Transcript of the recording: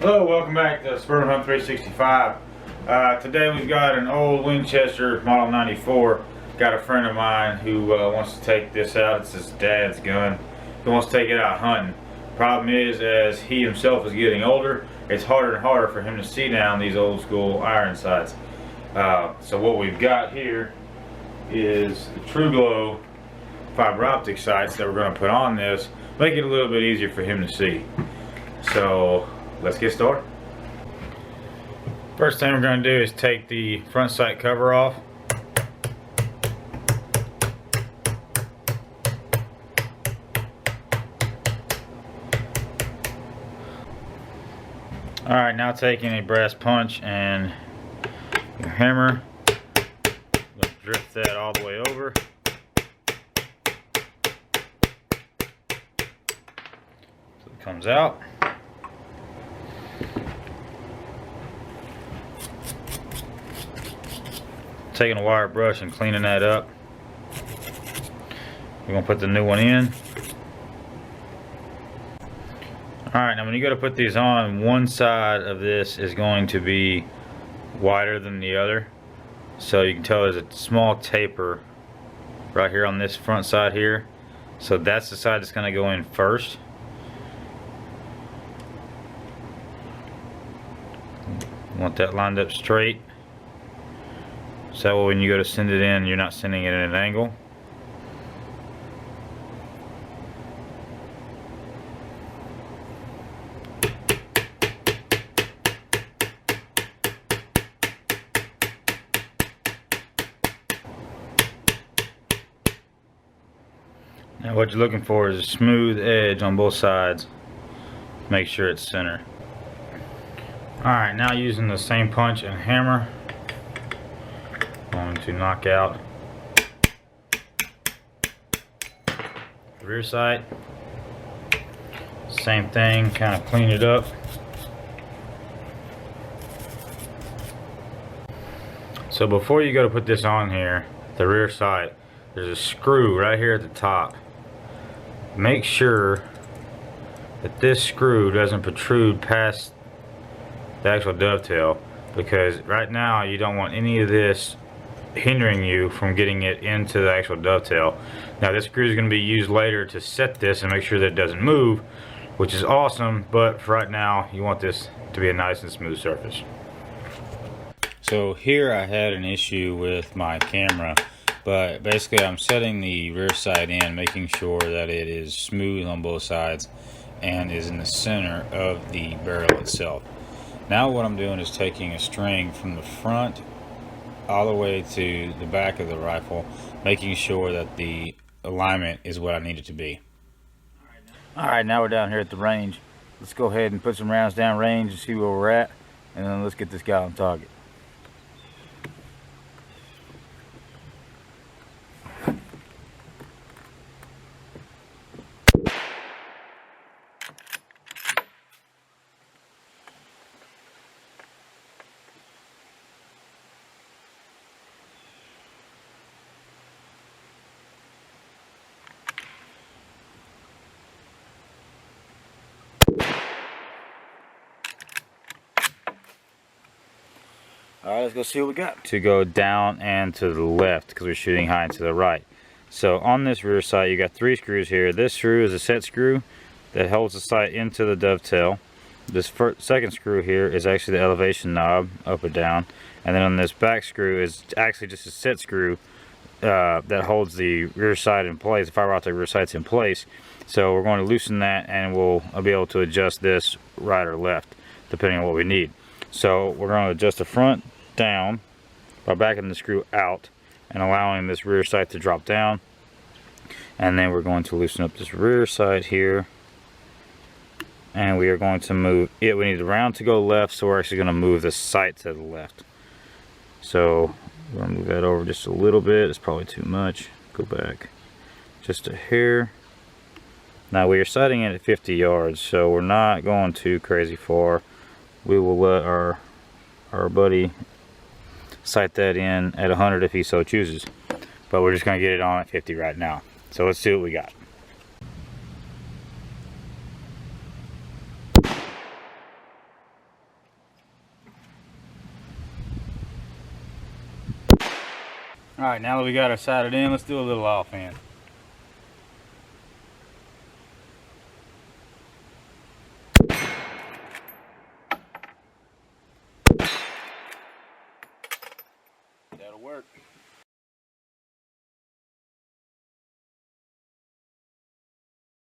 Hello, welcome back to Suburban Hunt 365. Today we've got an old Winchester Model 94. Got a friend of mine who wants to take this out. It's his dad's gun. He wants to take it out hunting. Problem is, as he himself is getting older, it's harder and harder for him to see down these old school iron sights. So what we've got here is the TruGlo fiber optic sights that we're going to put on this, make it a little bit easier for him to see. So let's get started. First thing we're going to do is take the front sight cover off. Alright, now taking a brass punch and your hammer, drift that all the way over. So it comes out. Taking a wire brush and cleaning that up. We're going to put the new one in. Alright, now when you go to put these on, one side of this is going to be wider than the other. So you can tell there's a small taper right here on this front side here. So that's the side that's going to go in first. Want that lined up straight. So when you go to send it in, you're not sending it at an angle. Now what you're looking for is a smooth edge on both sides. Make sure it's center. Alright, now using the same punch and hammer, going to knock out the rear sight. Same thing, kind of clean it up. So before you go to put this on here, the rear sight, there's a screw right here at the top. Make sure that this screw doesn't protrude past the actual dovetail, because right now you don't want any of this hindering you from getting it into the actual dovetail. Now this screw is going to be used later to set this and make sure that it doesn't move, which is awesome, but for right now you want this to be a nice and smooth surface. So here I had an issue with my camera, but basically I'm setting the rear sight in, making sure that it is smooth on both sides and is in the center of the barrel itself. Now what I'm doing is taking a string from the front all the way to the back of the rifle, making sure that the alignment is what I need it to be. Alright, now we're down here at the range. Let's go ahead and put some rounds down range and see where we're at, and then let's get this guy on target. Alright, let's go see what we got. To go down and to the left, because we're shooting high and to the right. So on this rear sight, you got 3 screws here. This screw is a set screw that holds the sight into the dovetail. This second screw here is actually the elevation knob, up and down. And then on this back screw is actually just a set screw that holds the rear sight in place, the fiber optic rear sights in place. So we're going to loosen that, and we'll be able to adjust this right or left, depending on what we need. So we're going to adjust the front down by backing the screw out and allowing this rear sight to drop down, and then we're going to loosen up this rear sight here, and we are going to move it. We need the round to go left, so we're actually going to move the sight to the left. So we're going to move that over just a little bit. It's probably too much. Go back just a hair. Now we are sighting it at 50 yards, so we're not going too crazy far. We will let our buddy sight that in at 100 if he so chooses, but we're just going to get it on at 50 right now. So let's see what we got. Alright, now that we got our sighted in, let's do a little offhand. That'll work.